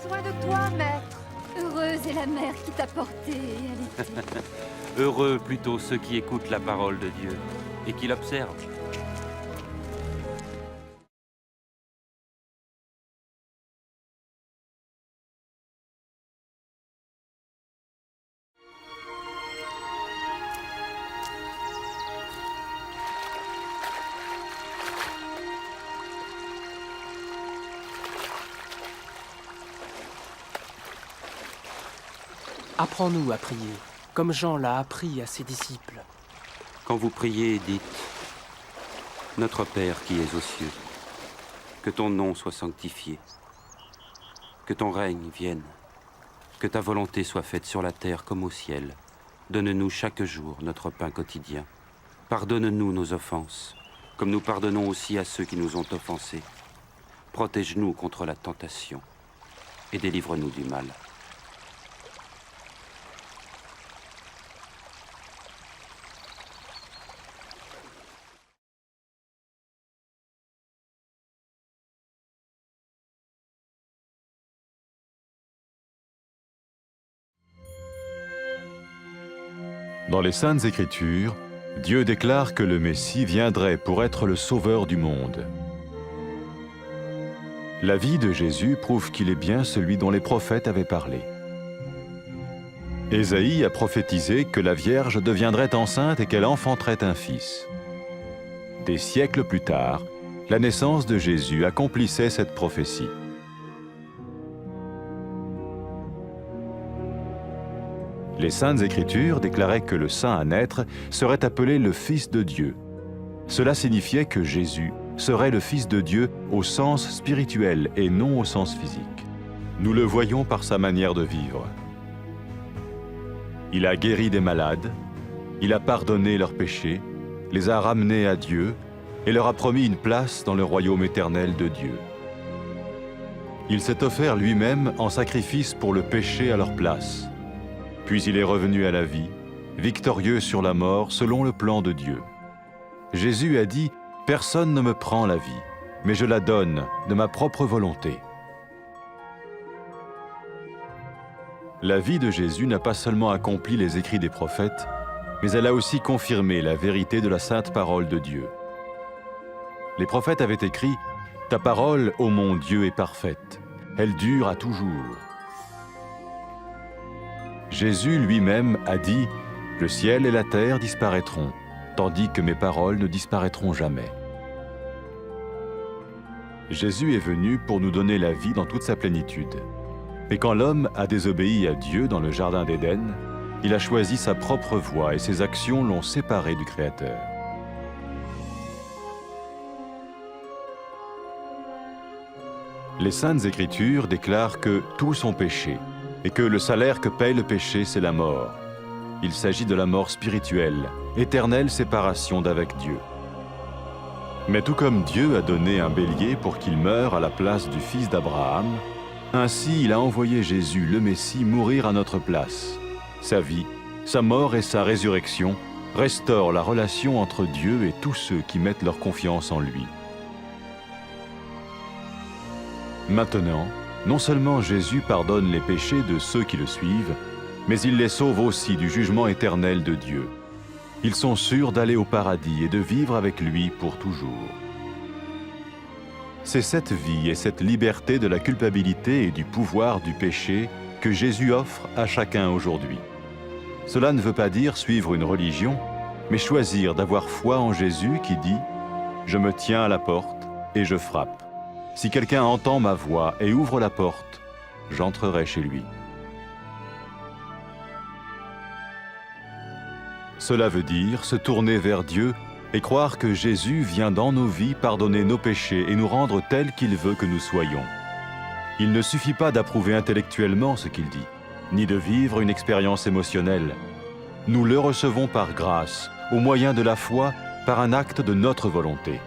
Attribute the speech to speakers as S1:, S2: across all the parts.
S1: besoin de toi, maître. Heureuse est la mère qui t'a porté et allaitée.
S2: Heureux plutôt ceux qui écoutent la parole de Dieu et qui l'observent.
S3: Apprends-nous à prier, comme Jean l'a appris à ses disciples.
S2: Quand vous priez, dites « Notre Père qui es aux cieux, que ton nom soit sanctifié, que ton règne vienne, que ta volonté soit faite sur la terre comme au ciel. Donne-nous chaque jour notre pain quotidien. Pardonne-nous nos offenses, comme nous pardonnons aussi à ceux qui nous ont offensés. Protège-nous contre la tentation et délivre-nous du mal. »
S4: Dans les Saintes Écritures, Dieu déclare que le Messie viendrait pour être le sauveur du monde. La vie de Jésus prouve qu'il est bien celui dont les prophètes avaient parlé. Ésaïe a prophétisé que la Vierge deviendrait enceinte et qu'elle enfanterait un fils. Des siècles plus tard, la naissance de Jésus accomplissait cette prophétie. Les Saintes Écritures déclaraient que le saint à naître serait appelé le Fils de Dieu. Cela signifiait que Jésus serait le Fils de Dieu au sens spirituel et non au sens physique. Nous le voyons par sa manière de vivre. Il a guéri des malades, il a pardonné leurs péchés, les a ramenés à Dieu et leur a promis une place dans le royaume éternel de Dieu. Il s'est offert lui-même en sacrifice pour le péché à leur place. Puis il est revenu à la vie, victorieux sur la mort selon le plan de Dieu. Jésus a dit « Personne ne me prend la vie, mais je la donne de ma propre volonté. » La vie de Jésus n'a pas seulement accompli les écrits des prophètes, mais elle a aussi confirmé la vérité de la sainte parole de Dieu. Les prophètes avaient écrit « Ta parole, ô mon Dieu, est parfaite, elle dure à toujours. » Jésus lui-même a dit « Le ciel et la terre disparaîtront, tandis que mes paroles ne disparaîtront jamais. » Jésus est venu pour nous donner la vie dans toute sa plénitude. Et quand l'homme a désobéi à Dieu dans le jardin d'Éden, il a choisi sa propre voie et ses actions l'ont séparé du Créateur. Les Saintes Écritures déclarent que tous ont péché et que le salaire que paye le péché, c'est la mort. Il s'agit de la mort spirituelle, éternelle séparation d'avec Dieu. Mais tout comme Dieu a donné un bélier pour qu'il meure à la place du fils d'Abraham, ainsi il a envoyé Jésus, le Messie, mourir à notre place. Sa vie, sa mort et sa résurrection restaurent la relation entre Dieu et tous ceux qui mettent leur confiance en lui. Maintenant, non seulement Jésus pardonne les péchés de ceux qui le suivent, mais il les sauve aussi du jugement éternel de Dieu. Ils sont sûrs d'aller au paradis et de vivre avec lui pour toujours. C'est cette vie et cette liberté de la culpabilité et du pouvoir du péché que Jésus offre à chacun aujourd'hui. Cela ne veut pas dire suivre une religion, mais choisir d'avoir foi en Jésus qui dit « Je me tiens à la porte et je frappe. Si quelqu'un entend ma voix et ouvre la porte, j'entrerai chez lui. » Cela veut dire se tourner vers Dieu et croire que Jésus vient dans nos vies pardonner nos péchés et nous rendre tels qu'il veut que nous soyons. Il ne suffit pas d'approuver intellectuellement ce qu'il dit, ni de vivre une expérience émotionnelle. Nous le recevons par grâce, au moyen de la foi, par un acte de notre volonté.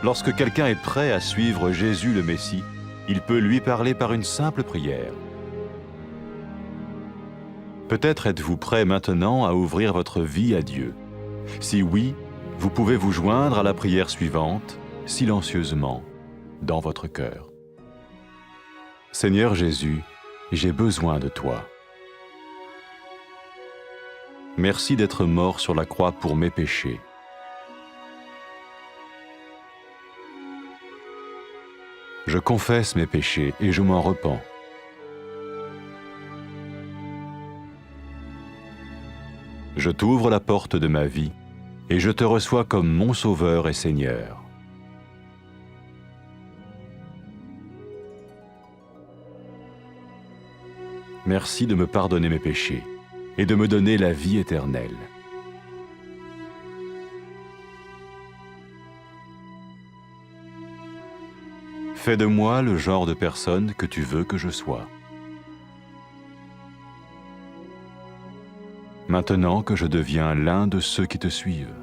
S4: Lorsque quelqu'un est prêt à suivre Jésus le Messie, il peut lui parler par une simple prière. Peut-être êtes-vous prêt maintenant à ouvrir votre vie à Dieu. Si oui, vous pouvez vous joindre à la prière suivante, silencieusement. dans votre cœur. Seigneur Jésus, j'ai besoin de toi. Merci d'être mort sur la croix pour mes péchés. Je confesse mes péchés et je m'en repens. Je t'ouvre la porte de ma vie et je te reçois comme mon Sauveur et Seigneur. Merci de me pardonner mes péchés et de me donner la vie éternelle. Fais de moi le genre de personne que tu veux que je sois. Maintenant que je deviens l'un de ceux qui te suivent.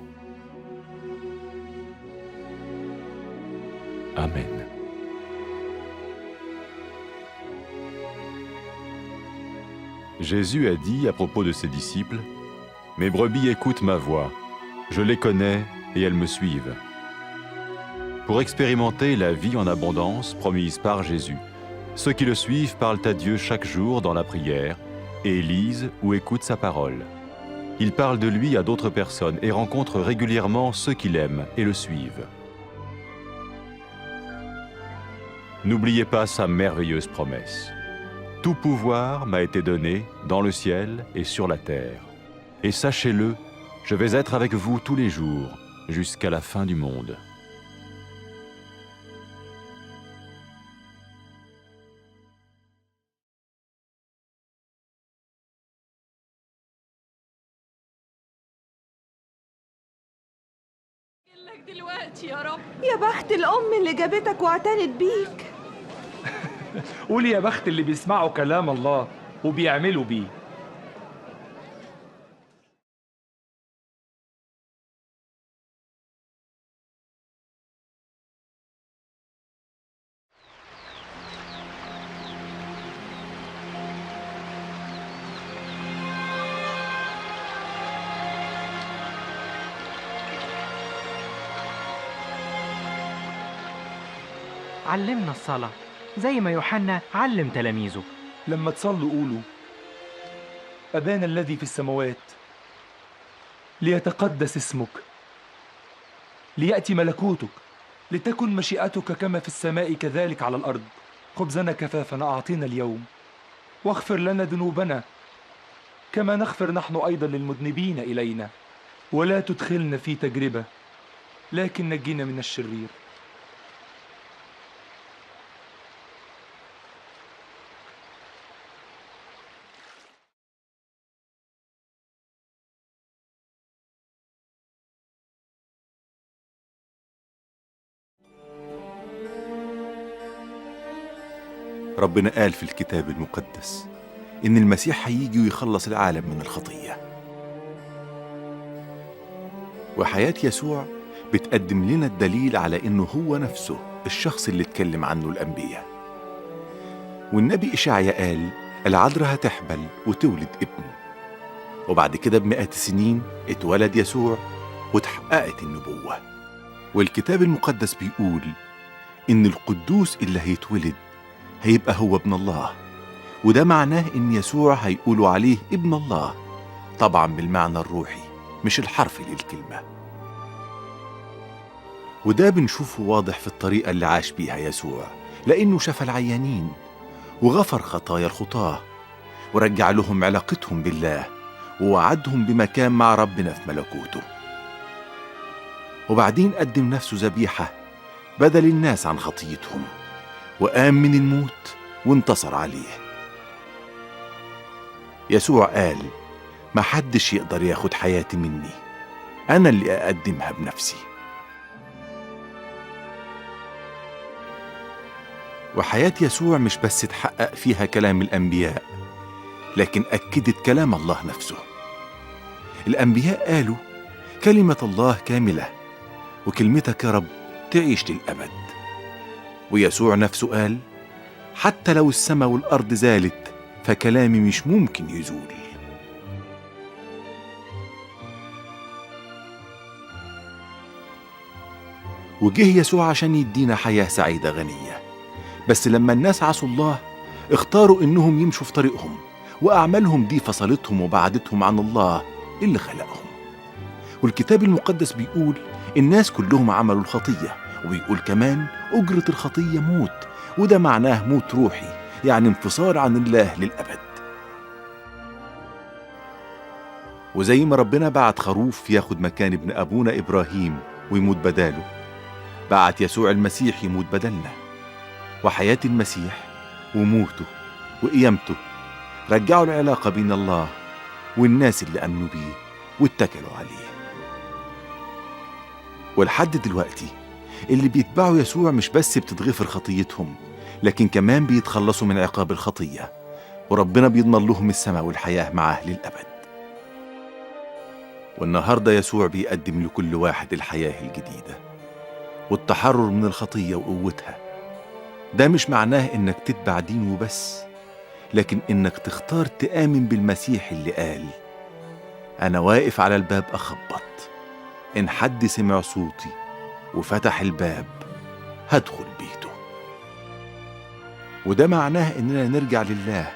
S4: Amen. Jésus a dit à propos de ses disciples, « Mes brebis écoutent ma voix, je les connais et elles me suivent. » Pour expérimenter la vie en abondance promise par Jésus, ceux qui le suivent parlent à Dieu chaque jour dans la prière et lisent ou écoutent sa parole. Ils parlent de lui à d'autres personnes et rencontrent régulièrement ceux qui l'aiment et le suivent. N'oubliez pas sa merveilleuse promesse. Tout pouvoir m'a été donné dans le ciel et sur la terre. Et sachez-le, je vais être avec vous tous les jours, jusqu'à la fin du monde.
S5: يا بخت الأم اللي جابتك واعتنت بيك.
S6: قولي يا بخت اللي بيسمعوا كلام الله وبيعملوا بيه.
S7: علمنا الصلاة زي ما يوحنا علم تلاميذه.
S6: لما تصلوا قولوا: أبانا الذي في السماوات، ليتقدس اسمك، ليأتي ملكوتك، لتكن مشيئتك كما في السماء كذلك على الأرض. خبزنا كفافنا أعطينا اليوم، واغفر لنا ذنوبنا كما نغفر نحن أيضا للمذنبين إلينا، ولا تدخلنا في تجربة لكن نجينا من الشرير.
S8: ربنا قال في الكتاب المقدس إن المسيح هيجي ويخلص العالم من الخطية، وحياة يسوع بتقدم لنا الدليل على إنه هو نفسه الشخص اللي اتكلم عنه الأنبياء. والنبي إشعياء قال العذراء هتحبل وتولد ابن، وبعد كده ب100 سنين اتولد يسوع وتحققت النبوة. والكتاب المقدس بيقول إن القدوس اللي هيتولد هيبقى هو ابن الله، وده معناه إن يسوع هيقولوا عليه ابن الله، طبعا بالمعنى الروحي مش الحرفي للكلمة. وده بنشوفه واضح في الطريقة اللي عاش بيها يسوع، لأنه شفى العيانين وغفر خطايا الخطاة ورجع لهم علاقتهم بالله ووعدهم بمكان مع ربنا في ملكوته. وبعدين قدم نفسه ذبيحة بدل الناس عن خطيتهم، وقام من الموت وانتصر عليه. يسوع قال محدش يقدر ياخد حياتي مني، أنا اللي أقدمها بنفسي. وحياة يسوع مش بس تحقق فيها كلام الأنبياء، لكن أكدت كلام الله نفسه. الأنبياء قالوا كلمة الله كاملة، وكلمتك يا رب تعيش للأبد. ويسوع نفسه قال حتى لو السماء والأرض زالت فكلامي مش ممكن يزول. وجه يسوع عشان يدينا حياة سعيدة غنية. بس لما الناس عصوا الله اختاروا إنهم يمشوا في طريقهم، وأعمالهم دي فصلتهم وبعدتهم عن الله اللي خلقهم. والكتاب المقدس بيقول الناس كلهم عملوا الخطية، وبيقول كمان أجرة الخطية موت، وده معناه موت روحي، يعني انفصال عن الله للأبد. وزي ما ربنا بعت خروف ياخد مكان ابن أبونا إبراهيم ويموت بداله، بعت يسوع المسيح يموت بدلنا. وحياة المسيح وموته وقيامته رجعوا العلاقة بين الله والناس اللي أمنوا بيه واتكلوا عليه. ولحد دلوقتي اللي بيتبعوا يسوع مش بس بتتغفر خطيتهم، لكن كمان بيتخلصوا من عقاب الخطية، وربنا بيضمن لهم السماء والحياة معاه للأبد. والنهاردة يسوع بيقدم لكل واحد الحياة الجديدة والتحرر من الخطية وقوتها. ده مش معناه إنك تتبع دين وبس، لكن إنك تختار تآمن بالمسيح اللي قال أنا واقف على الباب أخبط، إن حد سمع صوتي وفتح الباب هدخل بيته. وده معناه إننا نرجع لله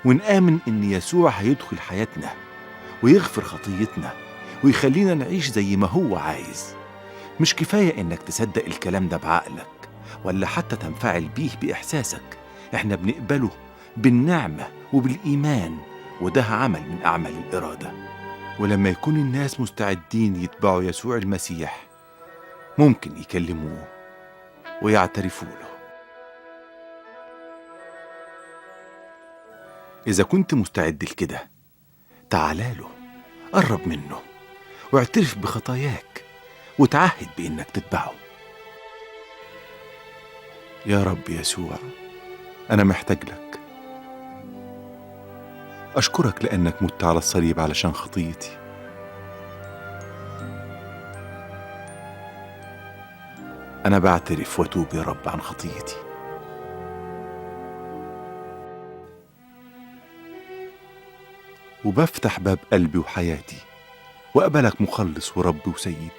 S8: ونآمن إن يسوع هيدخل حياتنا ويغفر خطيتنا ويخلينا نعيش زي ما هو عايز. مش كفاية إنك تصدق الكلام ده بعقلك ولا حتى تنفعل بيه بإحساسك، إحنا بنقبله بالنعمة وبالإيمان، وده عمل من أعمال الإرادة. ولما يكون الناس مستعدين يتبعوا يسوع المسيح ممكن يكلموه ويعترفوا له. إذا كنت مستعد لكده تعالى له، قرب منه واعترف بخطاياك وتعهد بإنك تتبعه. يا رب يسوع، أنا محتاج لك. أشكرك لأنك مت على الصليب علشان خطيتي. أنا بعترف وأتوب يا رب عن خطيتي. وبفتح باب قلبي وحياتي وأقبلك مخلص ورب وسيد.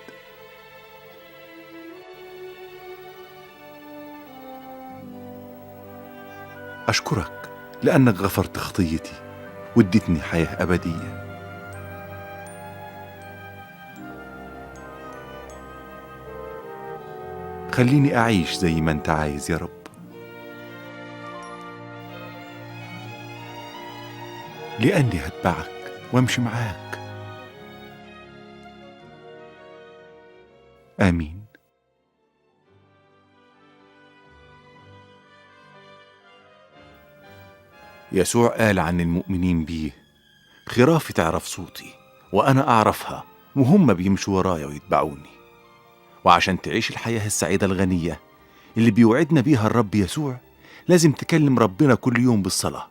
S8: أشكرك لأنك غفرت خطيتي واديتني حياة أبدية. خليني أعيش زي ما أنت عايز يا رب. لأني هتبعك وامشي معاك. آمين. يسوع قال عن المؤمنين بيه خرافي تعرف صوتي وأنا أعرفها وهم بيمشوا ورايا ويتبعوني. وعشان تعيش الحياة السعيدة الغنية اللي بيوعدنا بيها الرب يسوع لازم تكلم ربنا كل يوم بالصلاة،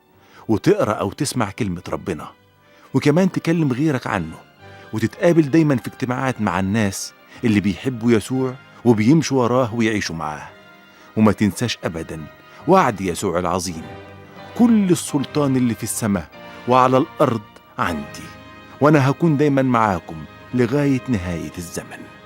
S8: وتقرأ أو تسمع كلمة ربنا، وكمان تكلم غيرك عنه، وتتقابل دايما في اجتماعات مع الناس اللي بيحبوا يسوع وبيمشوا وراه ويعيشوا معاه. وما تنساش أبدا وعد يسوع العظيم: كل السلطان اللي في السماء وعلى الأرض عندي، وأنا هكون دايما معاكم لغاية نهاية الزمن.